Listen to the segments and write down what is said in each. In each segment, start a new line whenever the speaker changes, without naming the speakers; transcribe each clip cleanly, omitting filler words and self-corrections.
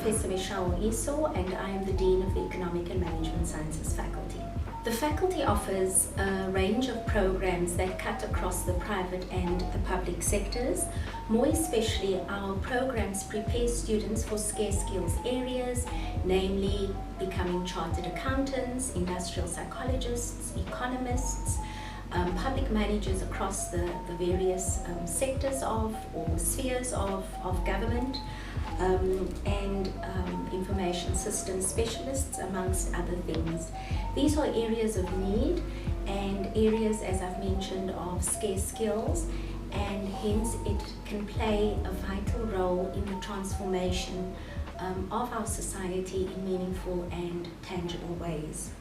Professor Esau, and I am the Dean of the Economic and Management Sciences Faculty. The faculty offers a range of programs that cut across the private and the public sectors. More especially, our programs prepare students for scarce skills areas, namely becoming chartered accountants, industrial psychologists, economists, public managers across the various sectors of or spheres of government, and information systems specialists, amongst other things. These are areas of need and areas, as I've mentioned, of scarce skills, and hence it can play a vital role in the transformation of our society in meaningful and tangible ways.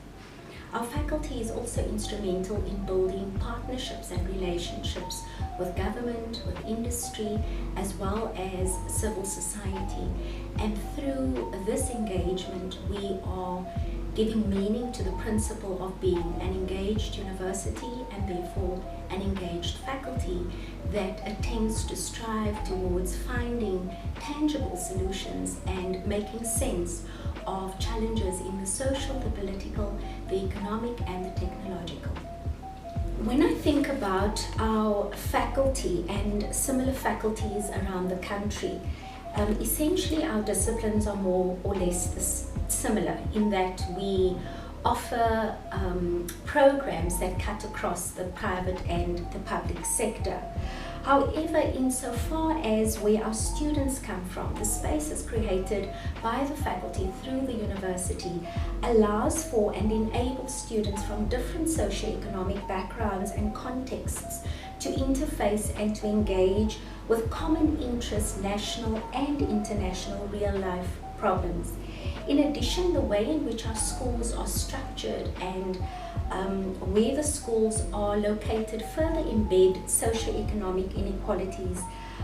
Our faculty is also instrumental in building partnerships and relationships with government, with industry, as well as civil society. And through this engagement, we are giving meaning to the principle of being an engaged university and therefore an engaged faculty that attempts to strive towards finding tangible solutions and making sense of challenges in the social, the political, the economic, and the technological. When I think about our faculty and similar faculties around the country, essentially our disciplines are more or less similar in that we offer programs that cut across the private and the public sector. However, insofar as where our students come from, the spaces created by the faculty through the university allows for and enables students from different socioeconomic backgrounds and contexts to interface and to engage with common interest, national and international real-life problems. In addition, the way in which our schools are structured and where the schools are located further embed socioeconomic inequalities.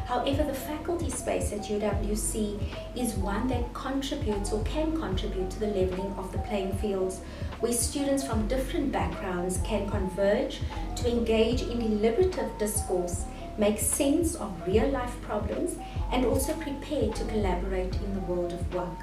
However, the faculty space at UWC is one that contributes or can contribute to the leveling of the playing fields, where students from different backgrounds can converge to engage in deliberative discourse, make sense of real-life problems, and also prepare to collaborate in the world of work.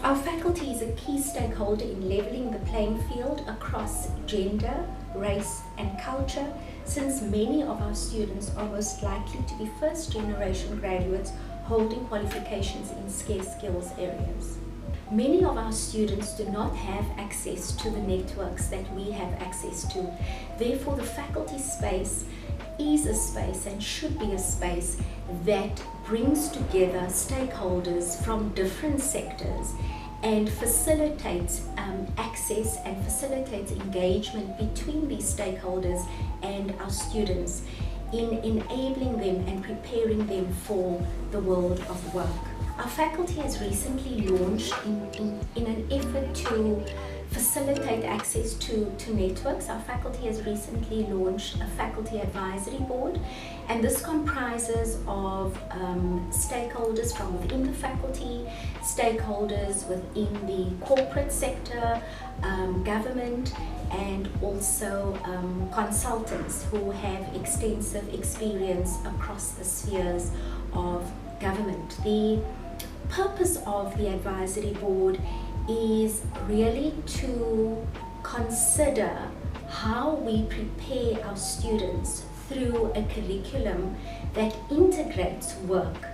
Our faculty is a key stakeholder in leveling the playing field across gender, race, and culture, since many of our students are most likely to be first-generation graduates holding qualifications in scarce skills areas. Many of our students do not have access to the networks that we have access to. Therefore, the faculty space is a space and should be a space that brings together stakeholders from different sectors and facilitates access and facilitates engagement between these stakeholders and our students in enabling them and preparing them for the world of work. Our faculty has recently launched in an effort to facilitate access to networks. Our faculty has recently launched a faculty advisory board, and this comprises of stakeholders from within the faculty, stakeholders within the corporate sector, government, and also consultants who have extensive experience across the spheres of government. The purpose of the advisory board is really to consider how we prepare our students through a curriculum that integrates work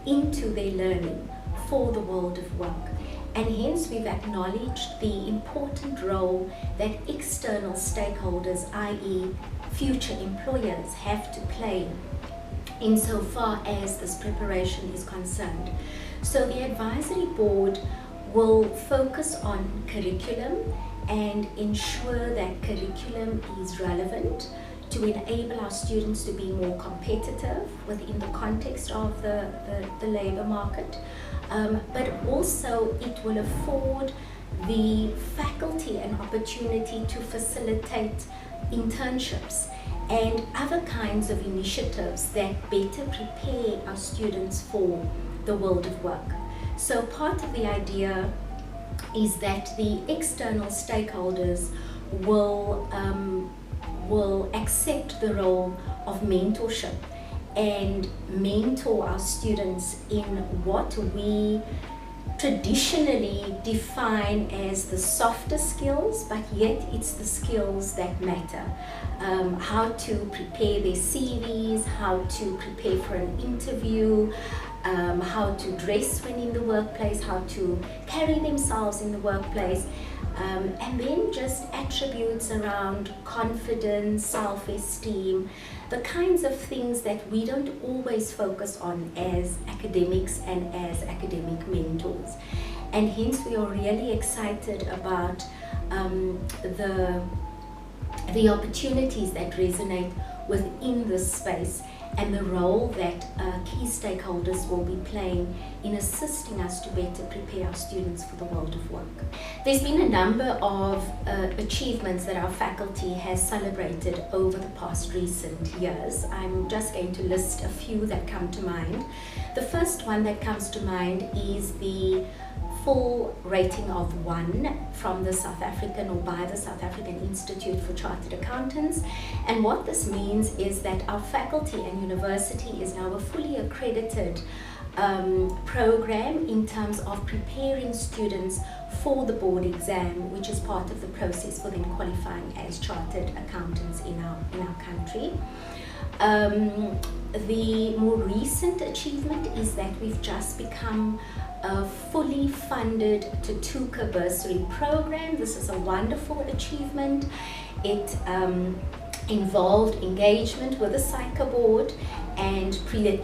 into their learning for the world of work. And hence we've acknowledged the important role that external stakeholders, i.e. future employers, have to play insofar as this preparation is concerned. So the advisory board will focus on curriculum and ensure that curriculum is relevant to enable our students to be more competitive within the context of the labor market, but also it will afford the faculty an opportunity to facilitate internships and other kinds of initiatives that better prepare our students for the world of work. So part of the idea is that the external stakeholders will accept the role of mentorship and mentor our students in what we traditionally define as the softer skills, but yet it's the skills that matter. How to prepare their CVs, how to prepare for an interview, how to dress when in the workplace, how to carry themselves in the workplace, and then just attributes around confidence, self-esteem, the kinds of things that we don't always focus on as academics and as academic mentors. And hence we are really excited about the opportunities that resonate within this space and the role that key stakeholders will be playing in assisting us to better prepare our students for the world of work. There's been a number of achievements that our faculty has celebrated over the past recent years. I'm just going to list a few that come to mind. The first one that comes to mind is the full rating of 1 from the South African or by the South African Institute for Chartered Accountants. And what this means is that our faculty and university is now a fully accredited program in terms of preparing students for the board exam, which is part of the process for them qualifying as chartered accountants in our country. The more recent achievement is that we've just become a fully funded Tutuka bursary program. This is a wonderful achievement. It involved engagement with the SAICA board and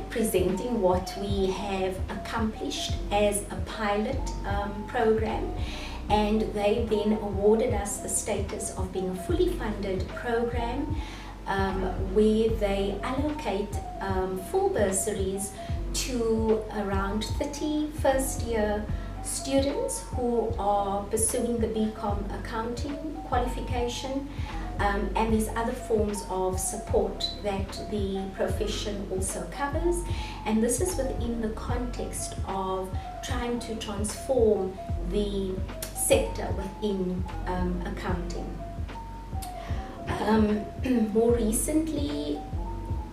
presenting what we have accomplished as a pilot program, and they then awarded us the status of being a fully funded program where they allocate full bursaries to around 30 first-year students who are pursuing the BCom accounting qualification, and there's other forms of support that the profession also covers, and this is within the context of trying to transform the sector within accounting. More recently,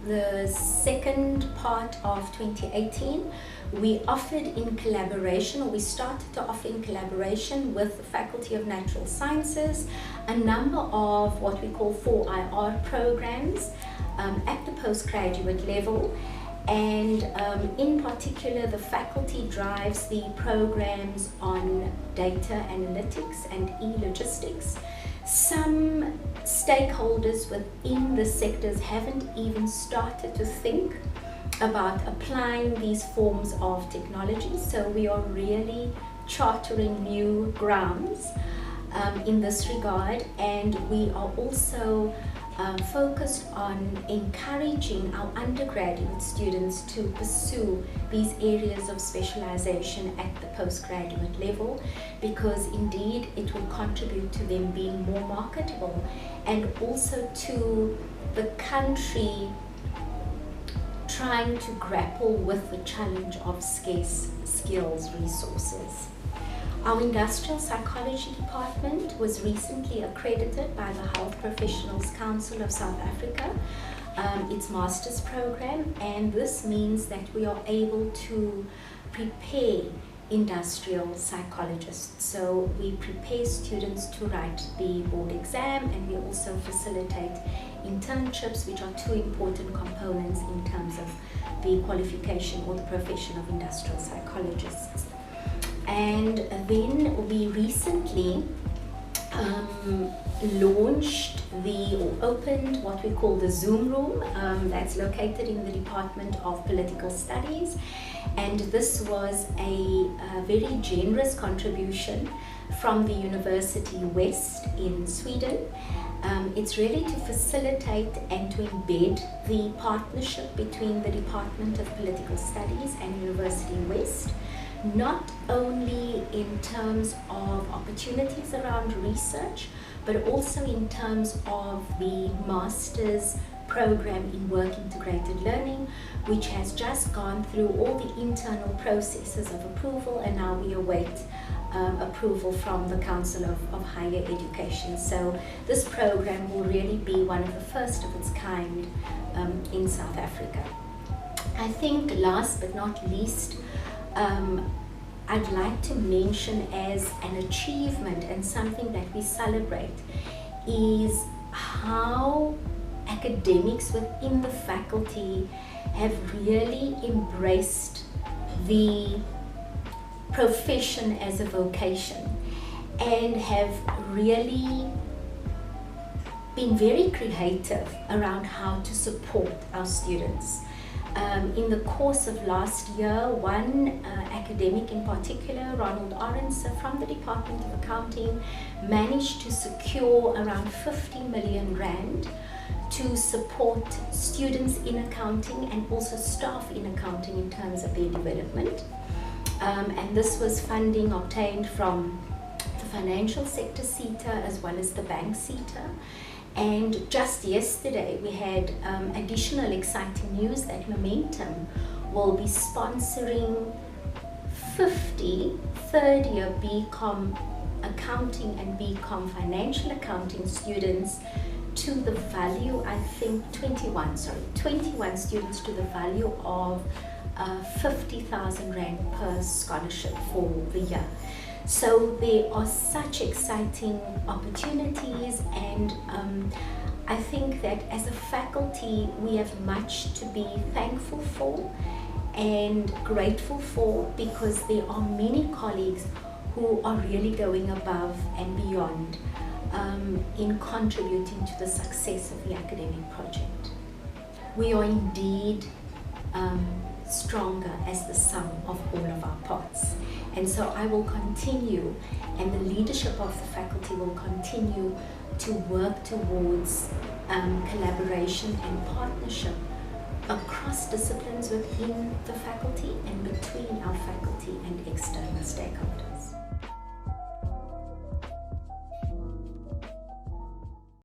the second part of 2018, we offered in collaboration, or we started to offer in collaboration with the Faculty of Natural Sciences, a number of what we call 4IR programs at the postgraduate level. And in particular, the faculty drives the programs on data analytics and e-logistics. Some stakeholders within the sectors haven't even started to think about applying these forms of technology, so we are really chartering new grounds in this regard, and we are also focused on encouraging our undergraduate students to pursue these areas of specialization at the postgraduate level, because indeed it will contribute to them being more marketable and also to the country trying to grapple with the challenge of scarce skills resources. Our Industrial Psychology Department was recently accredited by the Health Professionals Council of South Africa, its master's program, and this means that we are able to prepare industrial psychologists. So we prepare students to write the board exam, and we also facilitate internships, which are two important components in terms of the qualification or the profession of industrial psychologists. And then we recently launched or opened what we call the Zoom room that's located in the Department of Political Studies, and this was a very generous contribution from the University West in Sweden. It's really to facilitate and to embed the partnership between the Department of Political Studies and University West, not only in terms of opportunities around research, but also in terms of the master's program in work integrated learning, which has just gone through all the internal processes of approval, and now we await approval from the Council of Higher Education. So this program will really be one of the first of its kind in South Africa. I think last but not least, I'd like to mention as an achievement and something that we celebrate is how academics within the faculty have really embraced the profession as a vocation and have really been very creative around how to support our students. In the course of last year, one academic in particular, Ronald Orense from the Department of Accounting, managed to secure around 50 million rand to support students in accounting and also staff in accounting in terms of their development. And this was funding obtained from the financial sector SETA as well as the bank SETA. And just yesterday we had additional exciting news that Momentum will be sponsoring 50 third-year BCom accounting and BCom financial accounting students to the value, I think 21 students to the value of 50,000 Rand per scholarship for the year. So there are such exciting opportunities, and I think that as a faculty we have much to be thankful for and grateful for, because there are many colleagues who are really going above and beyond in contributing to the success of the academic project. We are indeed stronger as the sum of all of our parts. And so I will continue, and the leadership of the faculty will continue to work towards collaboration and partnership across disciplines within the faculty and between our faculty and external stakeholders.